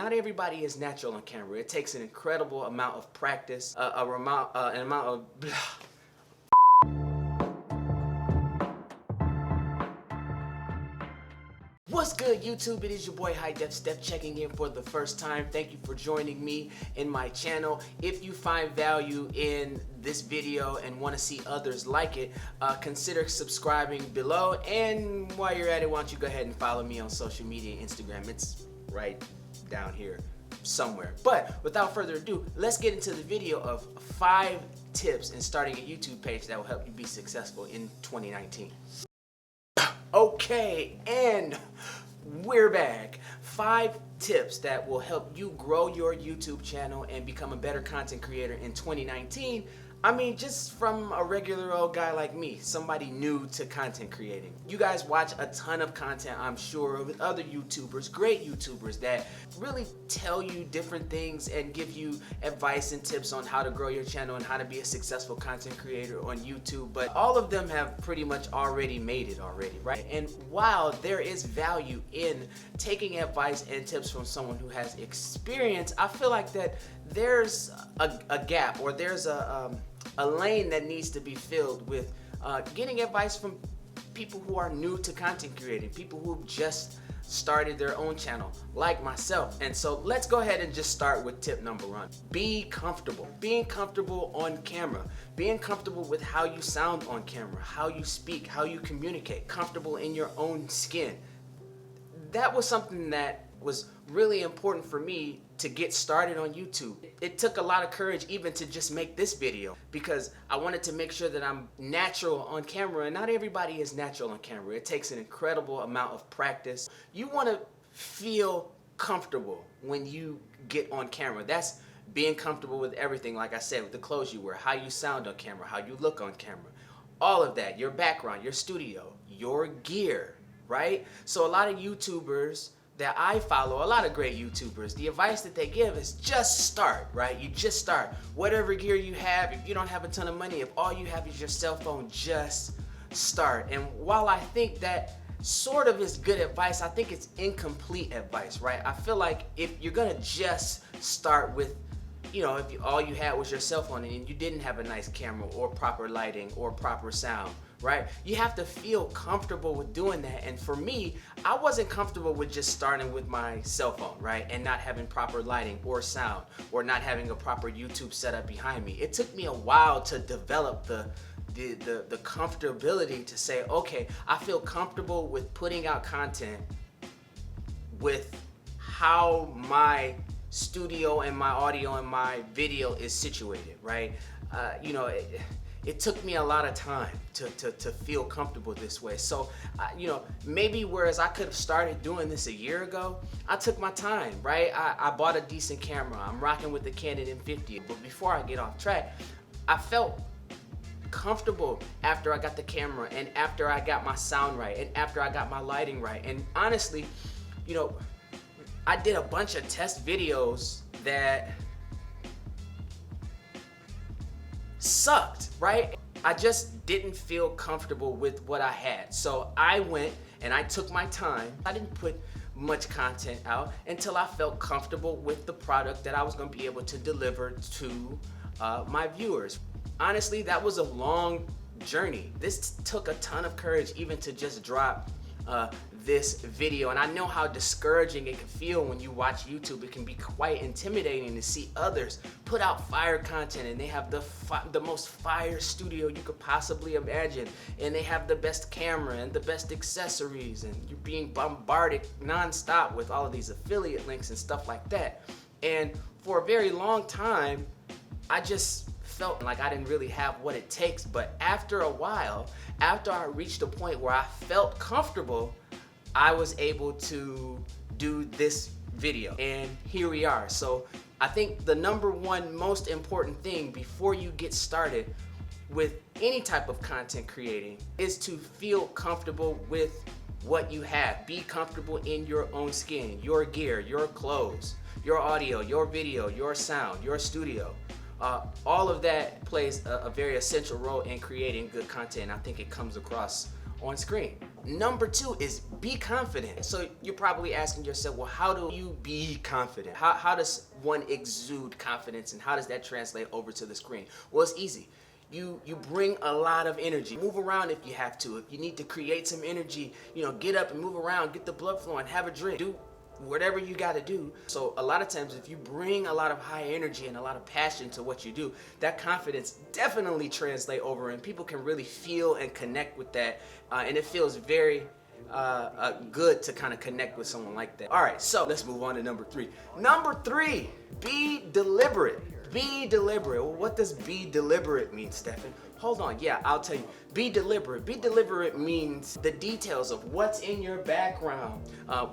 Not everybody is natural on camera. It takes an incredible amount of practice, an amount of What's good, YouTube? It is your boy hidefstef checking in for the first time. Thank you for joining me in my channel. If you find value in this video and want to see others like it, consider subscribing below. And while you're at it, why don't you go ahead and follow me on social media, Instagram. It's right down here somewhere. But without further ado, let's get into the video of 5 tips in starting a YouTube page that will help you be successful in 2019. Okay, and we're back. 5 tips that will help you grow your YouTube channel and become a better content creator in 2019. I mean, just from a regular old guy like me, somebody new to content creating. You guys watch a ton of content, I'm sure, with other YouTubers, great YouTubers that really tell you different things and give you advice and tips on how to grow your channel and how to be a successful content creator on YouTube. But all of them have pretty much already made it already, right? And while there is value in taking advice and tips from someone who has experience, I feel like that there's a gap, or there's a lane that needs to be filled with getting advice from people who are new to content creating, people who've just started their own channel, like myself. And so let's go ahead and just start with tip number 1. Be comfortable. Being comfortable on camera. Being comfortable with how you sound on camera, how you speak, how you communicate. Comfortable in your own skin. That was something that was really important for me to get started on YouTube. It took a lot of courage even to just make this video, because I wanted to make sure that I'm natural on camera, and not everybody is natural on camera. It takes an incredible amount of practice. You want to feel comfortable when you get on camera. That's being comfortable with everything, like I said, with the clothes you wear, how you sound on camera, how you look on camera, all of that, your background, your studio, your gear, right? So a lot of YouTubers that I follow, a lot of great YouTubers, the advice that they give is just start, right? You just start. Whatever gear you have, if you don't have a ton of money, if all you have is your cell phone, just start. And while I think that sort of is good advice, I think it's incomplete advice, right? I feel like if you're gonna just start with, you know, if all you had was your cell phone and you didn't have a nice camera or proper lighting or proper sound, right? You have to feel comfortable with doing that. And for me, I wasn't comfortable with just starting with my cell phone, right? And not having proper lighting or sound, or not having a proper YouTube setup behind me. It took me a while to develop the comfortability to say, okay, I feel comfortable with putting out content with how my studio and my audio and my video is situated, right? You know, it took me a lot of time to feel comfortable this way. So, you know, maybe whereas I could have started doing this a year ago, I took my time, right? I bought a decent camera. I'm rocking with the Canon M50. But before I get off track, I felt comfortable after I got the camera, and after I got my sound right, and after I got my lighting right. And honestly, you know, I did a bunch of test videos that sucked, right? I just didn't feel comfortable with what I had. So I went and I took my time. I didn't put much content out until I felt comfortable with the product that I was gonna be able to deliver to my viewers. Honestly, that was a long journey. This took a ton of courage even to just drop this video, and I know how discouraging it can feel when you watch YouTube. It can be quite intimidating to see others put out fire content, and they have the most fire studio you could possibly imagine, and they have the best camera and the best accessories, and you're being bombarded non-stop with all of these affiliate links and stuff like that. And for a very long time, I just felt like I didn't really have what it takes. But after a while, after I reached a point where I felt comfortable, I was able to do this video, and here we are. So I think the number 1 most important thing before you get started with any type of content creating is to feel comfortable with what you have. Be comfortable in your own skin, your gear, your clothes, your audio, your video, your sound, your studio. All of that plays a very essential role in creating good content. I think it comes across on screen. Number 2 is be confident. So you're probably asking yourself, well, how do you be confident? How does one exude confidence, and how does that translate over to the screen? Well, it's easy. You bring a lot of energy. Move around if you have to. If you need to create some energy, get up and move around, get the blood flowing, have a drink, do whatever you got to do. So a lot of times, if you bring a lot of high energy and a lot of passion to what you do, that confidence definitely translate over, and people can really feel and connect with that. And it feels very good to kind of connect with someone like that. All right, so let's move on to number 3. Number 3, be deliberate. Be deliberate. Well, what does be deliberate mean, Stefan? Hold on, yeah, I'll tell you. Be deliberate. Be deliberate means the details of what's in your background,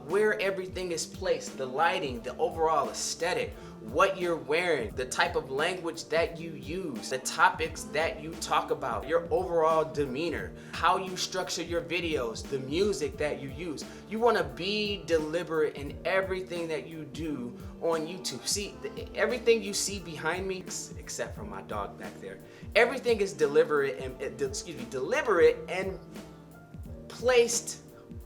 where everything is placed, the lighting, the overall aesthetic, what you're wearing, the type of language that you use, the topics that you talk about, your overall demeanor, how you structure your videos, the music that you use. You want to be deliberate in everything that you do on YouTube. See, everything you see behind me, except for my dog back there, everything is deliberate and placed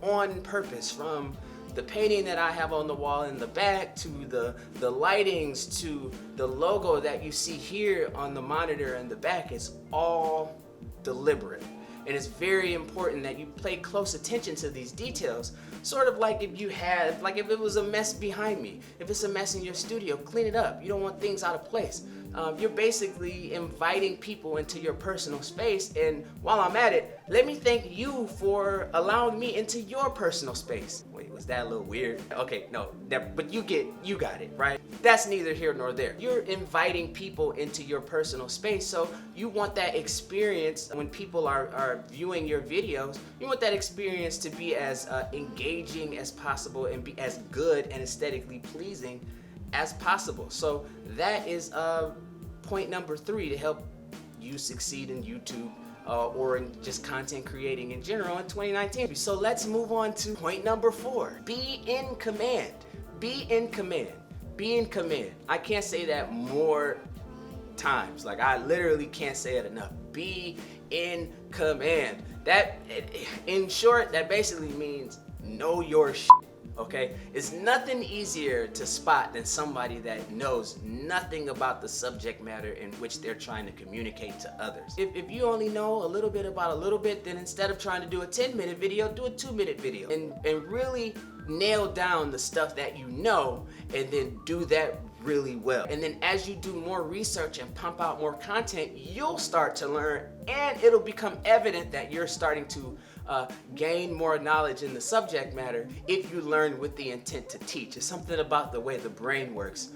on purpose, from the painting that I have on the wall in the back, to the lightings, to the logo that you see here on the monitor in the back. It's all deliberate. And it's very important that you pay close attention to these details. Sort of like if it was a mess behind me, if it's a mess in your studio, clean it up. You don't want things out of place. You're basically inviting people into your personal space, and while I'm at it, let me thank you for allowing me into your personal space. Wait, was that a little weird? Okay, no, but you got it, right? That's neither here nor there. You're inviting people into your personal space, so you want that experience when people are viewing your videos. You want that experience to be as engaging as possible and be as good and aesthetically pleasing as possible. So that is point number 3 to help you succeed in YouTube or in just content creating in general in 2019. So let's move on to point number 4. Be in command. Be in command. Be in command. I can't say that more times. Like, I literally can't say it enough. Be in command. That, in short, that basically means know your shit. Okay, it's nothing easier to spot than somebody that knows nothing about the subject matter in which they're trying to communicate to others. If you only know a little bit about a little bit, then instead of trying to do a 10-minute video, do a 2-minute video, and really nail down the stuff that you know, and then do that really well. And then as you do more research and pump out more content, you'll start to learn, and it'll become evident that you're starting to gain more knowledge in the subject matter if you learn with the intent to teach. It's something about the way the brain works,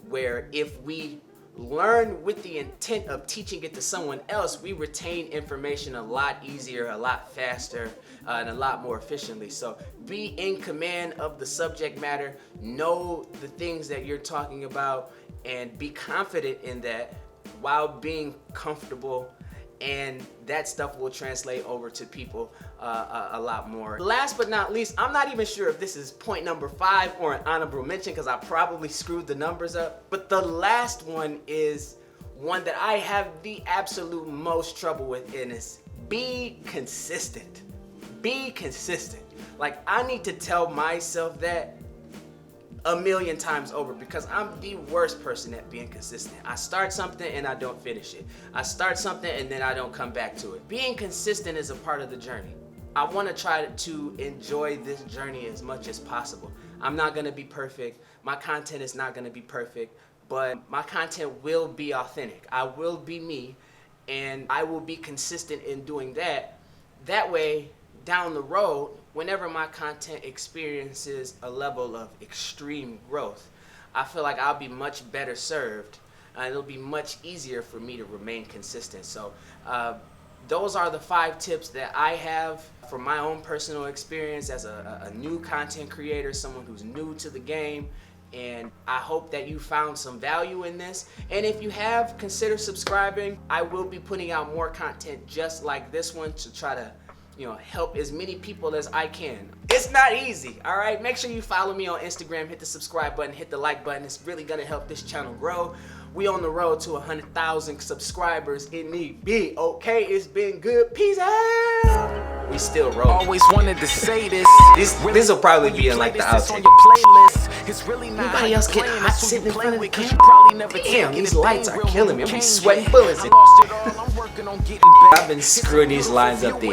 where if we learn with the intent of teaching it to someone else, we retain information a lot easier, a lot faster, and a lot more efficiently. So be in command of the subject matter, know the things that you're talking about, and be confident in that while being comfortable, and that stuff will translate over to people a lot more. Last but not least, I'm not even sure if this is point number 5 or an honorable mention, because I probably screwed the numbers up, but the last one is one that I have the absolute most trouble with, and is be consistent. Be consistent. Like, I need to tell myself that a million times over, because I'm the worst person at being consistent. I start something and I don't finish it. I start something and then I don't come back to it. Being consistent is a part of the journey. I want to try to enjoy this journey as much as possible. I'm not going to be perfect. My content is not going to be perfect, but my content will be authentic. I will be me, and I will be consistent in doing that. That way, down the road, whenever my content experiences a level of extreme growth, I feel like I'll be much better served, and it'll be much easier for me to remain consistent. So those are the 5 tips that I have from my own personal experience as a new content creator, someone who's new to the game. And I hope that you found some value in this. And if you have, consider subscribing. I will be putting out more content just like this one to try to help as many people as I can. It's not easy, all right? Make sure you follow me on Instagram, hit the subscribe button, hit the like button. It's really gonna help this channel grow. We on the road to 100,000 subscribers. It need be, okay? It's been good. Peace out. We still rolling. Always wanted to say this. This will probably be in like the on outtake. your playlist. It's really not Anybody else getting playing, hot it's who sitting you in front of playing the with, 'cause camera? you probably never Damn, taken these the lights thing are real killing when me. you I'm came sweating here. bullets. I lost it all, I'm working on getting back. I've been screwing these lines up the